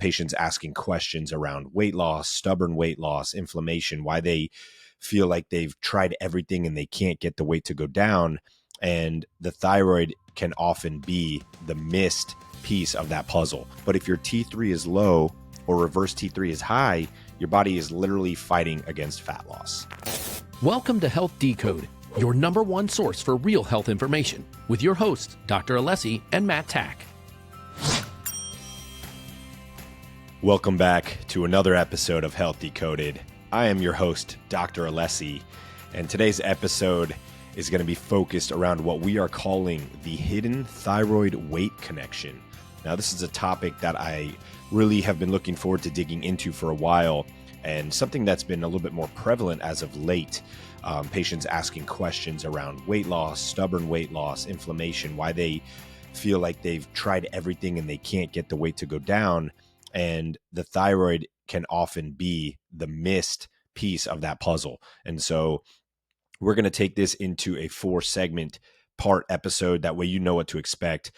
patients asking questions around weight loss, stubborn weight loss, inflammation, why they feel like they've tried everything and they can't get the weight to go down. And the thyroid can often be the missed piece of that puzzle. But if your T3 is low or reverse T3 is high, your body is literally fighting against fat loss. Welcome to Health Decoded, your number one source for real health information, with your hosts, Dr. Alessi and Matt Tack. Welcome back to another episode of Health Decoded. I am your host, Dr. Alessi, and today's episode is going to be focused around what we are calling the hidden thyroid weight connection. Now, this is a topic that I really have been looking forward to digging into for a while, and something that's been a little bit more prevalent as of late. Patients asking questions around weight loss, stubborn weight loss, inflammation, why they feel like they've tried everything and they can't get the weight to go down. And the thyroid can often be the missed piece of that puzzle. And so we're going to take this into a 4-segment part episode. That way you know what to expect.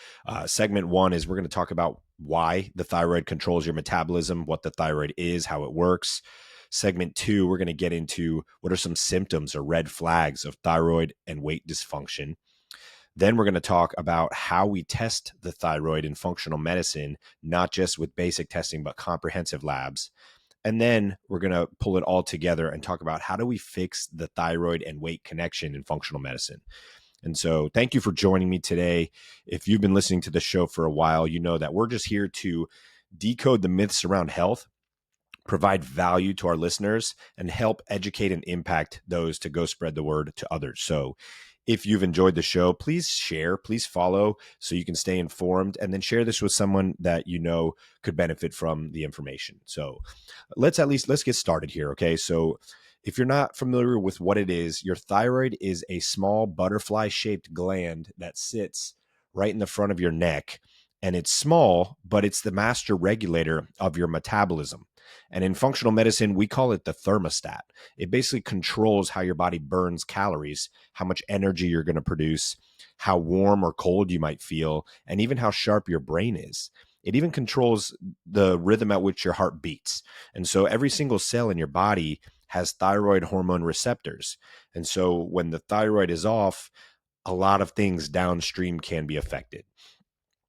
Segment 1 is we're going to talk about why the thyroid controls your metabolism, what the thyroid is, how it works. Segment 2, we're going to get into what are some symptoms or red flags of thyroid and weight dysfunction. Then we're going to talk about how we test the thyroid in functional medicine, not just with basic testing, but comprehensive labs. And then we're going to pull it all together and talk about how do we fix the thyroid and weight connection in functional medicine. And so thank you for joining me today. If you've been listening to the show for a while, you know that we're just here to decode the myths around health, provide value to our listeners, and help educate and impact those to go spread the word to others. So if you've enjoyed the show, please share, please follow so you can stay informed, and then share this with someone that you know could benefit from the information. So let's get started here. Okay. So if you're not familiar with what it is, your thyroid is a small butterfly shaped gland that sits right in the front of your neck. And it's small, but it's the master regulator of your metabolism. And in functional medicine, we call it the thermostat. It basically controls how your body burns calories, how much energy you're going to produce, how warm or cold you might feel, and even how sharp your brain is. It even controls the rhythm at which your heart beats. And so every single cell in your body has thyroid hormone receptors. And so when the thyroid is off, a lot of things downstream can be affected.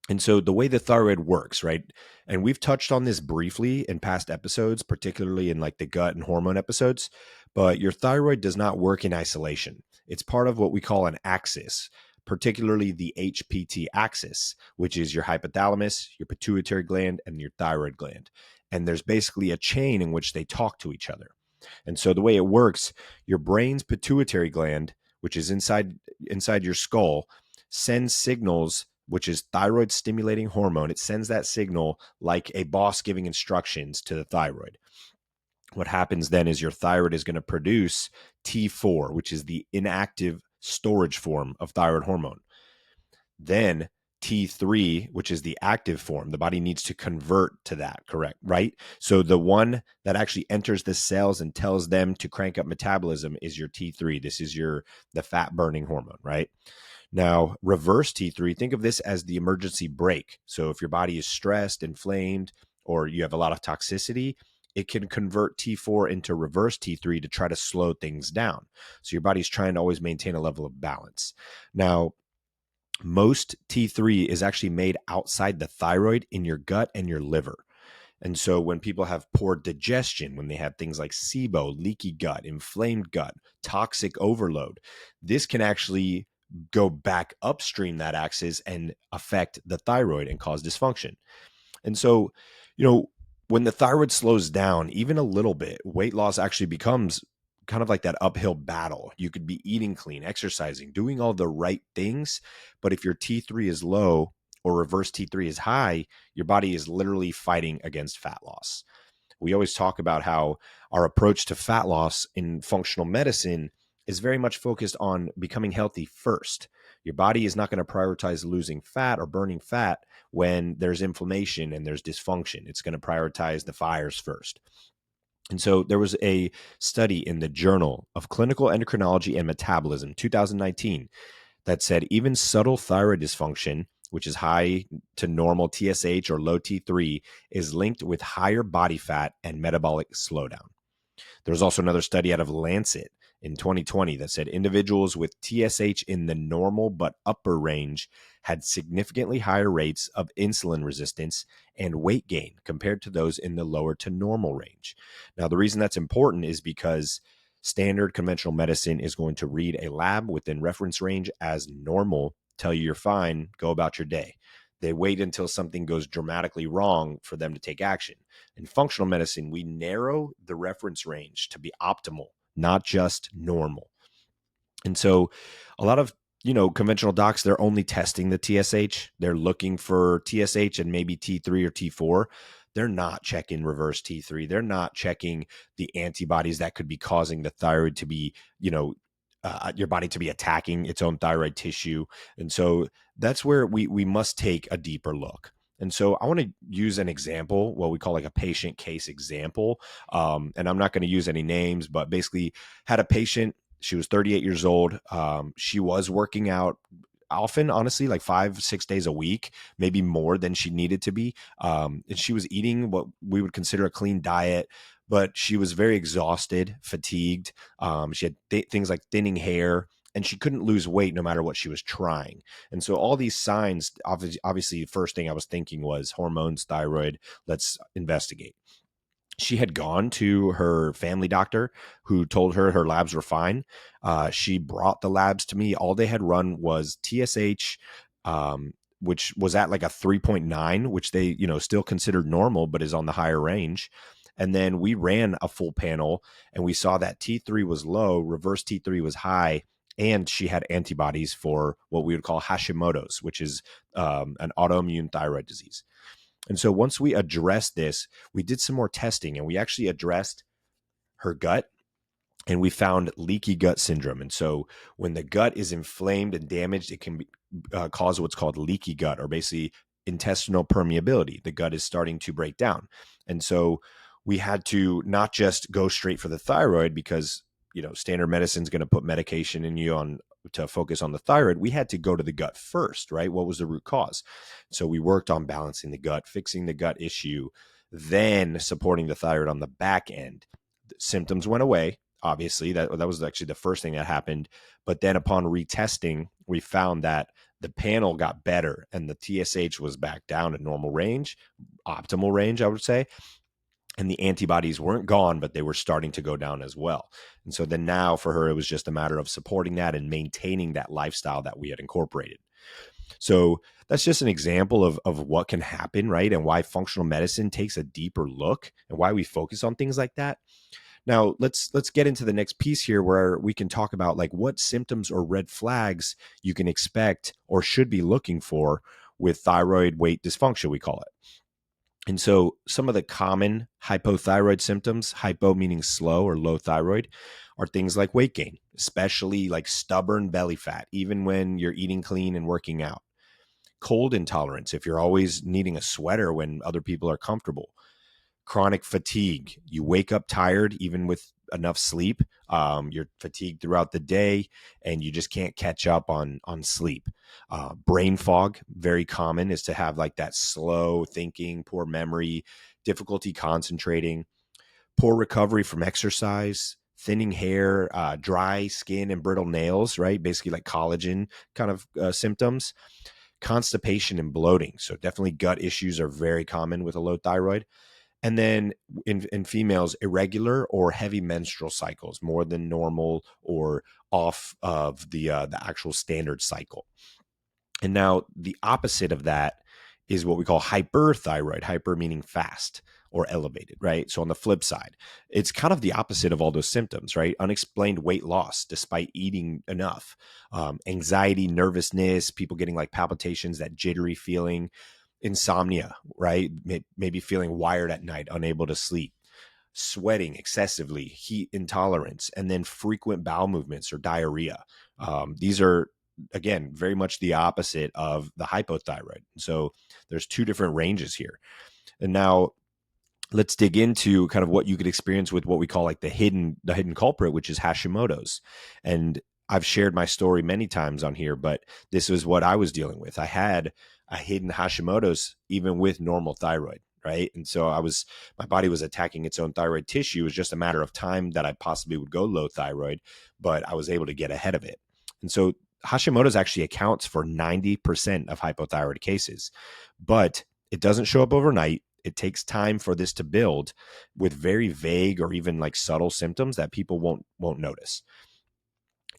And so the way the thyroid works, right? And we've touched on this briefly in past episodes, particularly in like the gut and hormone episodes, but your thyroid does not work in isolation. It's part of what we call an axis, particularly the HPT axis, which is your hypothalamus, your pituitary gland, and your thyroid gland. And there's basically a chain in which they talk to each other. And so the way it works, your brain's pituitary gland, which is inside your skull, sends signals, which is thyroid stimulating hormone. It sends that signal like a boss giving instructions to the thyroid. What happens then is your thyroid is going to produce T4, which is the inactive storage form of thyroid hormone. Then T3, which is the active form, the body needs to convert to that, correct? Right? So the one that actually enters the cells and tells them to crank up metabolism is your T3. This is the fat burning hormone, right? Now, reverse T3, think of this as the emergency brake. So if your body is stressed, inflamed, or you have a lot of toxicity, it can convert T4 into reverse T3 to try to slow things down. So your body's trying to always maintain a level of balance. Now, most T3 is actually made outside the thyroid in your gut and your liver. And so when people have poor digestion, when they have things like SIBO, leaky gut, inflamed gut, toxic overload, this can actually go back upstream that axis and affect the thyroid and cause dysfunction. And so, when the thyroid slows down even a little bit, weight loss actually becomes kind of like that uphill battle. You could be eating clean, exercising, doing all the right things, but if your T3 is low or reverse T3 is high, your body is literally fighting against fat loss. We always talk about how our approach to fat loss in functional medicine is very much focused on becoming healthy first. Your body is not going to prioritize losing fat or burning fat when there's inflammation and there's dysfunction. It's going to prioritize the fires first. And so there was a study in the Journal of Clinical Endocrinology and Metabolism, 2019, that said even subtle thyroid dysfunction which is high to normal TSH or low T3, is linked with higher body fat and metabolic slowdown. There was also another study out of Lancet in 2020 that said individuals with TSH in the normal but upper range had significantly higher rates of insulin resistance and weight gain compared to those in the lower to normal range. Now, the reason that's important is because standard conventional medicine is going to read a lab within reference range as normal, tell you you're fine, go about your day. They wait until something goes dramatically wrong for them to take action. In functional medicine, we narrow the reference range to be optimal, not just normal. And so a lot of, conventional docs, they're only testing the TSH. They're looking for TSH and maybe T3 or T4. They're not checking reverse T3. They're not checking the antibodies that could be causing the thyroid to be, your body to be attacking its own thyroid tissue. And so that's where we must take a deeper look. And so I want to use an example, what we call like a patient case example. And I'm not going to use any names, but basically had a patient. She was 38 years old. She was working out often, honestly, like 5-6 days a week, maybe more than she needed to be. And she was eating what we would consider a clean diet, but she was very exhausted, fatigued. She had things like thinning hair, and she couldn't lose weight no matter what she was trying. And so all these signs, obviously, the first thing I was thinking was hormones, thyroid, let's investigate. She had gone to her family doctor who told her labs were fine. She brought the labs to me. All they had run was TSH, which was at like a 3.9, which they, still considered normal, but is on the higher range. And then we ran a full panel and we saw that T3 was low, reverse T3 was high, and she had antibodies for what we would call Hashimoto's, which is an autoimmune thyroid disease. And so once we addressed this, we did some more testing and we actually addressed her gut, and we found leaky gut syndrome. And so when the gut is inflamed and damaged, it can cause what's called leaky gut, or basically intestinal permeability. The gut is starting to break down. And so we had to not just go straight for the thyroid because, standard medicine is going to put medication in you to focus on the thyroid. We had to go to the gut first, right? What was the root cause? So we worked on balancing the gut, fixing the gut issue, then supporting the thyroid on the back end. The symptoms went away. Obviously, that was actually the first thing that happened. But then upon retesting, we found that the panel got better and the TSH was back down to normal range, optimal range, I would say. And the antibodies weren't gone, but they were starting to go down as well. And so then now for her, it was just a matter of supporting that and maintaining that lifestyle that we had incorporated. So that's just an example of what can happen, right? And why functional medicine takes a deeper look and why we focus on things like that. Now, let's get into the next piece here where we can talk about like what symptoms or red flags you can expect or should be looking for with thyroid weight dysfunction, we call it. And so some of the common hypothyroid symptoms, hypo meaning slow or low thyroid, are things like weight gain, especially like stubborn belly fat, even when you're eating clean and working out. Cold intolerance, if you're always needing a sweater when other people are comfortable. Chronic fatigue, you wake up tired even with enough sleep. You're fatigued throughout the day and you just can't catch up on sleep. Brain fog, very common, is to have like that slow thinking, poor memory, difficulty concentrating, poor recovery from exercise, thinning hair, dry skin and brittle nails, right? Basically like collagen kind of symptoms. Constipation and bloating. So definitely gut issues are very common with a low thyroid. And then in females, irregular or heavy menstrual cycles, more than normal or off of the actual standard cycle. And now the opposite of that is what we call hyperthyroid, hyper meaning fast or elevated, right? So on the flip side, it's kind of the opposite of all those symptoms, right? Unexplained weight loss despite eating enough, anxiety, nervousness, people getting like palpitations, that jittery feeling, insomnia, right? Maybe feeling wired at night, unable to sleep, sweating excessively, heat intolerance, and then frequent bowel movements or diarrhea. These are, again, very much the opposite of the hypothyroid. So there's two different ranges here. And now let's dig into kind of what you could experience with what we call like the hidden culprit, which is Hashimoto's. And I've shared my story many times on here, but this was what I was dealing with. I had a hidden Hashimoto's even with normal thyroid, right? And so my body was attacking its own thyroid tissue. It was just a matter of time that I possibly would go low thyroid, but I was able to get ahead of it. And so Hashimoto's actually accounts for 90% of hypothyroid cases, but it doesn't show up overnight. It takes time for this to build with very vague or even like subtle symptoms that people won't notice.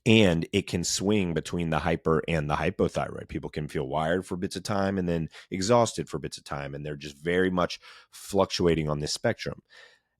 And it can swing between the hyper and the hypothyroid. People can feel wired for bits of time and then exhausted for bits of time. And they're just very much fluctuating on this spectrum.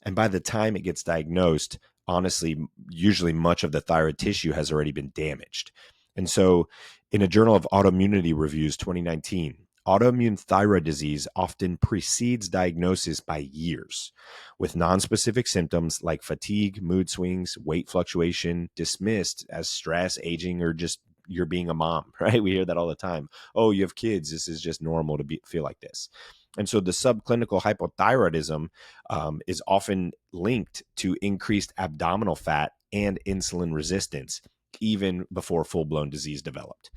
And by the time it gets diagnosed, honestly, usually much of the thyroid tissue has already been damaged. And so in a Journal of Autoimmunity Reviews 2019, autoimmune thyroid disease often precedes diagnosis by years, with nonspecific symptoms like fatigue, mood swings, weight fluctuation dismissed as stress, aging, or just you're being a mom, right? We hear that all the time. Oh, you have kids. This is just normal to feel like this. And so the subclinical hypothyroidism is often linked to increased abdominal fat and insulin resistance, even before full-blown disease developed.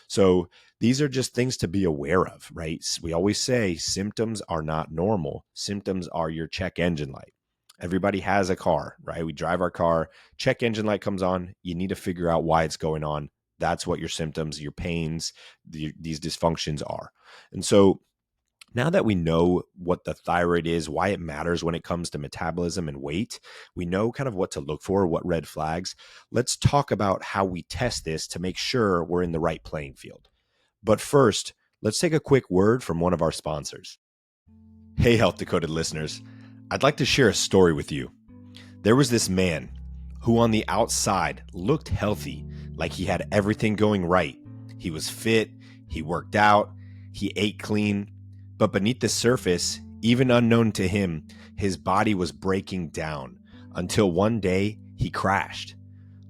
So these are just things to be aware of, right? We always say symptoms are not normal. Symptoms are your check engine light. Everybody has a car, right? We drive our car, check engine light comes on. You need to figure out why it's going on. That's what your symptoms, your pains, these dysfunctions are. And so now that we know what the thyroid is, why it matters when it comes to metabolism and weight, we know kind of what to look for, what red flags. Let's talk about how we test this to make sure we're in the right playing field. But first, let's take a quick word from one of our sponsors. Hey, Health Decoded listeners, I'd like to share a story with you. There was this man who on the outside looked healthy, like he had everything going right. He was fit, he worked out, he ate clean. But beneath the surface, even unknown to him, his body was breaking down until one day he crashed.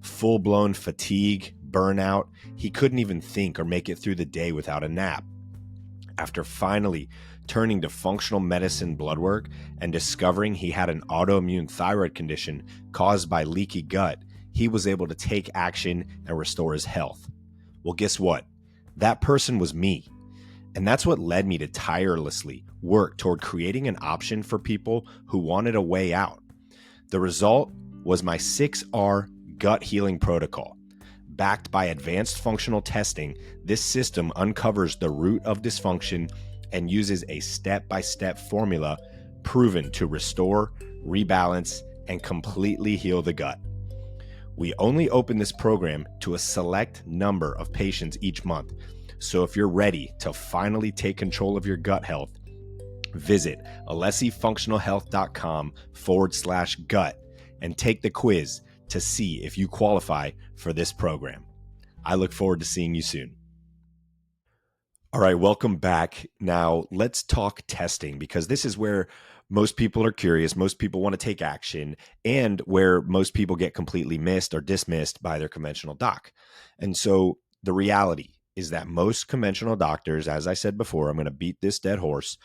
Full-blown fatigue, burnout, he couldn't even think or make it through the day without a nap. After finally turning to functional medicine blood work and discovering he had an autoimmune thyroid condition caused by leaky gut, he was able to take action and restore his health. Well, guess what? That person was me. And that's what led me to tirelessly work toward creating an option for people who wanted a way out. The result was my 6R gut healing protocol. Backed by advanced functional testing, this system uncovers the root of dysfunction and uses a step-by-step formula proven to restore, rebalance, and completely heal the gut. We only open this program to a select number of patients each month. So if you're ready to finally take control of your gut health, visit alessifunctionalhealth.com/gut and take the quiz to see if you qualify for this program. I look forward to seeing you soon. All right, welcome back. Now let's talk testing, because this is where most people are curious, most people want to take action, and where most people get completely missed or dismissed by their conventional doc. And so the reality is that most conventional doctors, as I said before, I'm going to beat this dead horse,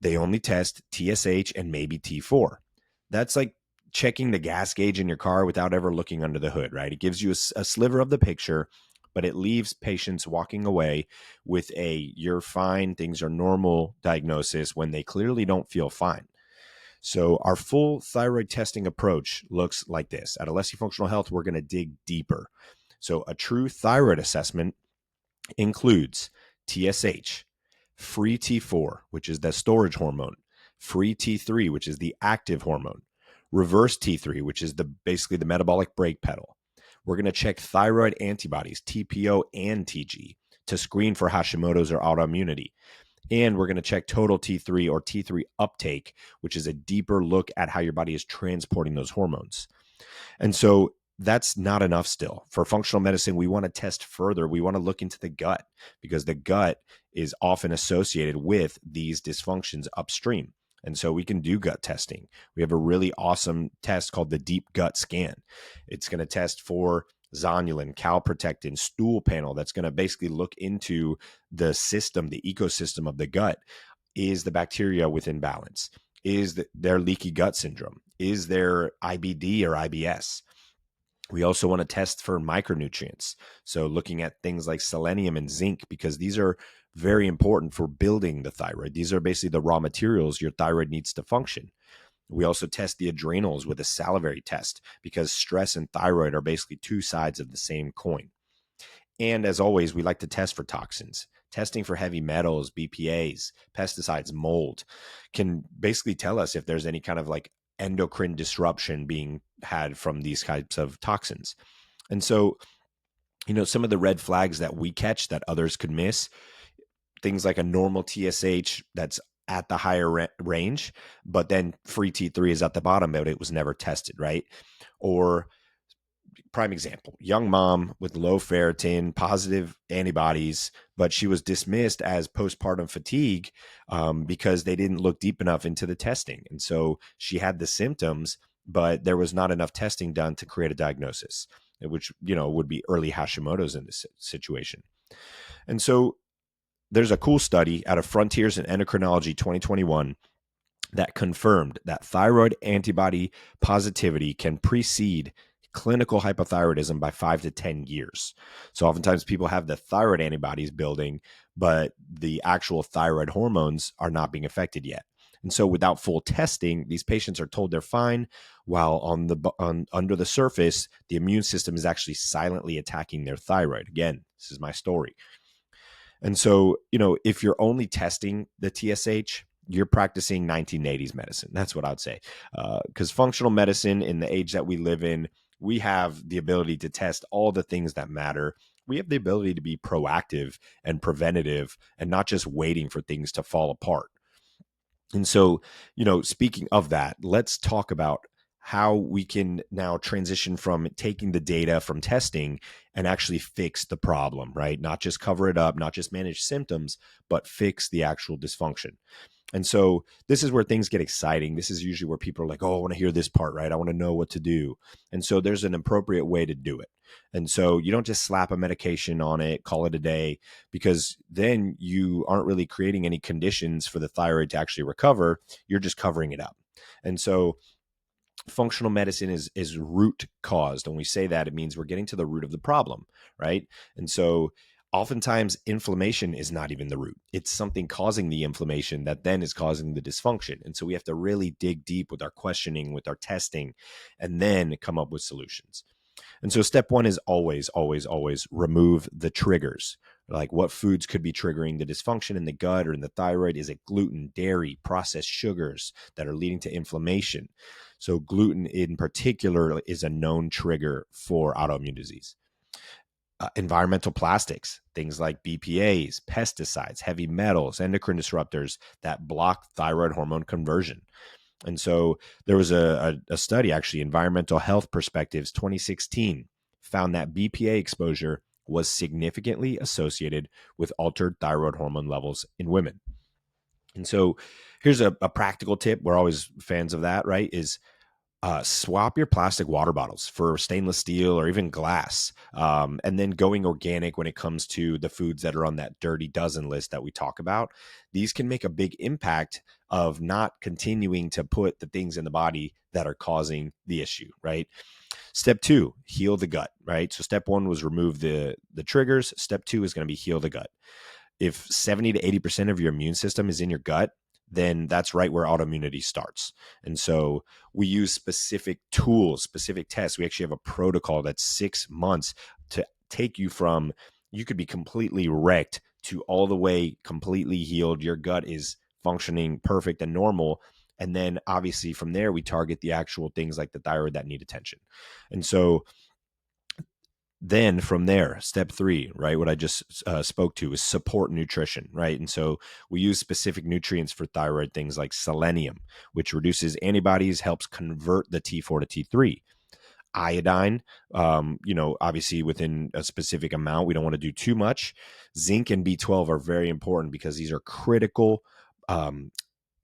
they only test TSH and maybe T4. That's like checking the gas gauge in your car without ever looking under the hood, right? It gives you a sliver of the picture, but it leaves patients walking away with a "you're fine, things are normal" diagnosis when they clearly don't feel fine. So our full thyroid testing approach looks like this. At Alessi Functional Health, we're going to dig deeper. So a true thyroid assessment includes TSH, free T4, which is the storage hormone, free T3, which is the active hormone, reverse T3, which is basically the metabolic brake pedal. We're going to check thyroid antibodies, TPO and TG, to screen for Hashimoto's or autoimmunity. And we're going to check total T3 or T3 uptake, which is a deeper look at how your body is transporting those hormones. And so that's not enough still. For functional medicine, we want to test further. We want to look into the gut, because the gut is often associated with these dysfunctions upstream. And so we can do gut testing. We have a really awesome test called the Deep Gut Scan. It's going to test for zonulin, calprotectin, stool panel. That's going to basically look into the system, the ecosystem of the gut. Is the bacteria within balance? Is there leaky gut syndrome? Is there IBD or IBS? We also want to test for micronutrients. So looking at things like selenium and zinc, because these are very important for building the thyroid. These are basically the raw materials your thyroid needs to function. We also test the adrenals with a salivary test because stress and thyroid are basically two sides of the same coin. And as always, we like to test for toxins. Testing for heavy metals, BPAs, pesticides, mold can basically tell us if there's any kind of like endocrine disruption being had from these types of toxins. And so, some of the red flags that we catch that others could miss, things like a normal TSH that's at the higher range, but then free T3 is at the bottom, but it was never tested, right? Or prime example, young mom with low ferritin, positive antibodies, but she was dismissed as postpartum fatigue because they didn't look deep enough into the testing. And so she had the symptoms, but there was not enough testing done to create a diagnosis, which, would be early Hashimoto's in this situation. And so there's a cool study out of Frontiers in Endocrinology 2021 that confirmed that thyroid antibody positivity can precede clinical hypothyroidism by 5 to 10 years. So oftentimes people have the thyroid antibodies building, but the actual thyroid hormones are not being affected yet. And so without full testing, these patients are told they're fine, while under the surface, the immune system is actually silently attacking their thyroid. Again, this is my story. And so, if you're only testing the TSH, you're practicing 1980s medicine. That's what I'd say. Because functional medicine in the age that we live in, we have the ability to test all the things that matter. We have the ability to be proactive and preventative and not just waiting for things to fall apart. And so, speaking of that, let's talk about how we can now transition from taking the data from testing and actually fix the problem, right? Not just cover it up, not just manage symptoms, but fix the actual dysfunction. And so this is where things get exciting. This is usually where people are like, oh, I want to hear this part, right? I want to know what to do. And so there's an appropriate way to do it. And so you don't just slap a medication on it, call it a day, because then you aren't really creating any conditions for the thyroid to actually recover. You're just covering it up. And so functional medicine is root caused. When we say that, it means we're getting to the root of the problem, right? And so oftentimes inflammation is not even the root. It's something causing the inflammation that then is causing the dysfunction. And so we have to really dig deep with our questioning, with our testing, and then come up with solutions. And so step one is always, always, always remove the triggers. Like what foods could be triggering the dysfunction in the gut or in the thyroid? Is it gluten, dairy, processed sugars that are leading to inflammation? So gluten in particular is a known trigger for autoimmune disease. Environmental plastics, things like BPAs, pesticides, heavy metals, endocrine disruptors that block thyroid hormone conversion. And so there was a study, actually, Environmental Health Perspectives 2016, found that BPA exposure was significantly associated with altered thyroid hormone levels in women. And so here's a practical tip. We're always fans of that, right? Is swap your plastic water bottles for stainless steel or even glass. And then going organic when it comes to the foods that are on that dirty dozen list that we talk about. These can make a big impact of not continuing to put the things in the body that are causing the issue, right? Step two, heal the gut, right? So step one was remove the triggers. Step two is going to be heal the gut. If 70 to 80% of your immune system is in your gut, then that's right where autoimmunity starts. And so we use specific tools, specific tests. We actually have a protocol that's 6 months to take you from, you could be completely wrecked to all the way completely healed. Your gut is functioning perfect and normal. And then obviously from there, we target the actual things like the thyroid that need attention. And so then from there, step three, right, what I just spoke to is support nutrition, right? And so we use specific nutrients for thyroid, things like selenium, which reduces antibodies, helps convert the T4 to T3. Iodine, obviously within a specific amount, we don't want to do too much. Zinc and B12 are very important because these are critical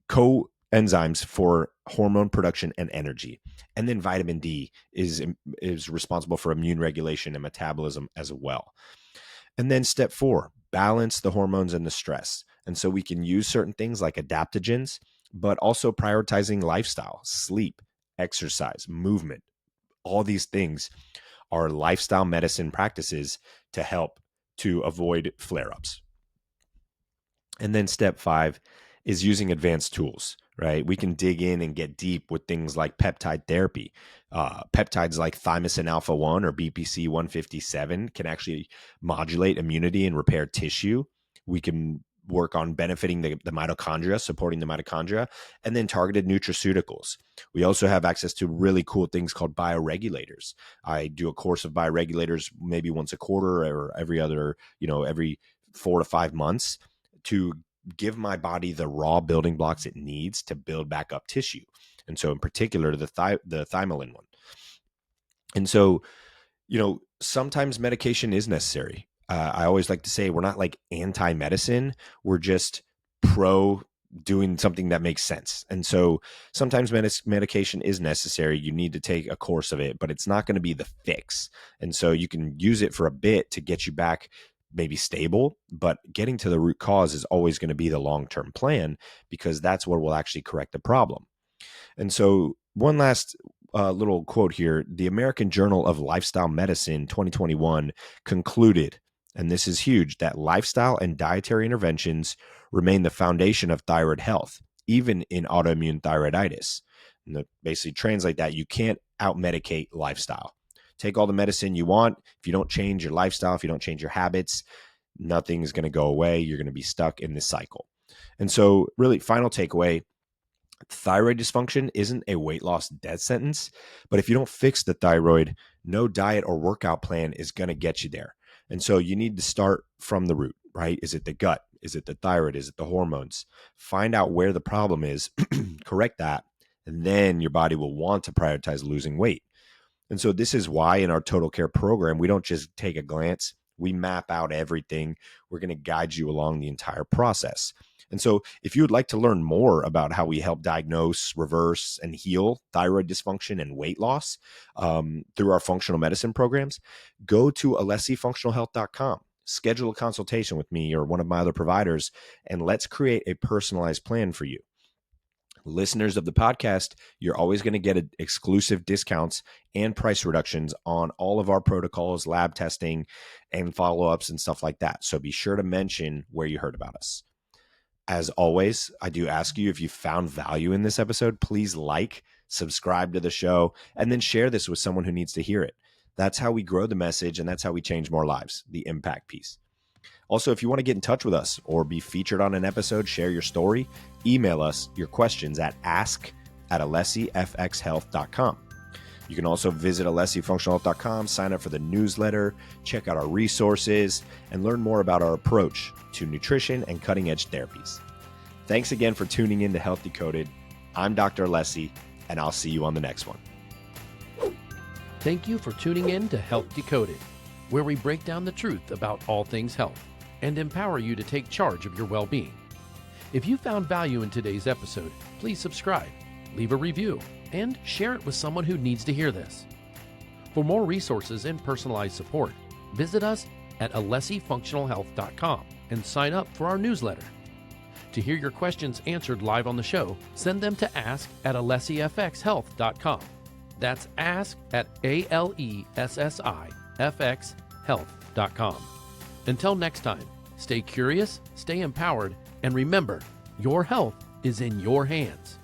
coenzymes for hormone production and energy. And then vitamin D is responsible for immune regulation and metabolism as well. And then step four, balance the hormones and the stress. And so we can use certain things like adaptogens, but also prioritizing lifestyle, sleep, exercise, movement. All these things are lifestyle medicine practices to help to avoid flare-ups. And then step 5 is using advanced tools, right? We can dig in and get deep with things like peptide therapy. Peptides like thymosin alpha 1 or BPC 157 can actually modulate immunity and repair tissue. We can work on benefiting the mitochondria, supporting the mitochondria, and then targeted nutraceuticals. We also have access to really cool things called bioregulators. I do a course of bioregulators maybe once a quarter or every 4 to 5 months to give my body the raw building blocks it needs to build back up tissue. And so in particular, the thymolin one. And so, sometimes medication is necessary. I always like to say we're not like anti-medicine. We're just pro doing something that makes sense. And so sometimes medication is necessary. You need to take a course of it, but it's not going to be the fix. And so you can use it for a bit to get you back maybe stable, but getting to the root cause is always going to be the long-term plan, because that's what will actually correct the problem. And so one last little quote here. The American Journal of Lifestyle Medicine 2021 concluded, and this is huge, that lifestyle and dietary interventions remain the foundation of thyroid health, even in autoimmune thyroiditis. And to basically translate that, you can't out-medicate lifestyle. Take all the medicine you want. If you don't change your lifestyle, if you don't change your habits, nothing's going to go away. You're going to be stuck in this cycle. And so really, final takeaway, thyroid dysfunction isn't a weight loss death sentence, but if you don't fix the thyroid, no diet or workout plan is going to get you there. And so you need to start from the root, right? Is it the gut? Is it the thyroid? Is it the hormones? Find out where the problem is, correct that, and then your body will want to prioritize losing weight. And so this is why in our Total Care program, we don't just take a glance. We map out everything. We're going to guide you along the entire process. And so if you would like to learn more about how we help diagnose, reverse, and heal thyroid dysfunction and weight loss through our functional medicine programs, go to alessifunctionalhealth.com. Schedule a consultation with me or one of my other providers, and let's create a personalized plan for you. Listeners of the podcast, you're always going to get exclusive discounts and price reductions on all of our protocols, lab testing, and follow-ups and stuff like that. So be sure to mention where you heard about us. As always, I do ask you, if you found value in this episode, please like, subscribe to the show, and then share this with someone who needs to hear it. That's how we grow the message, and that's how we change more lives, the impact piece. Also, if you want to get in touch with us or be featured on an episode, share your story, email us your questions at ask@alessifxhealth.com. You can also visit alessifunctionalhealth.com, sign up for the newsletter, check out our resources, and learn more about our approach to nutrition and cutting-edge therapies. Thanks again for tuning in to Health Decoded. I'm Dr. Alessi, and I'll see you on the next one. Thank you for tuning in to Health Decoded, where we break down the truth about all things health and empower you to take charge of your well-being. If you found value in today's episode, please subscribe, leave a review, and share it with someone who needs to hear this. For more resources and personalized support, visit us at alessifunctionalhealth.com and sign up for our newsletter. To hear your questions answered live on the show, send them to ask@alessifxhealth.com. That's ask@alessifxhealth.com. Until next time, stay curious, stay empowered, and remember, your health is in your hands.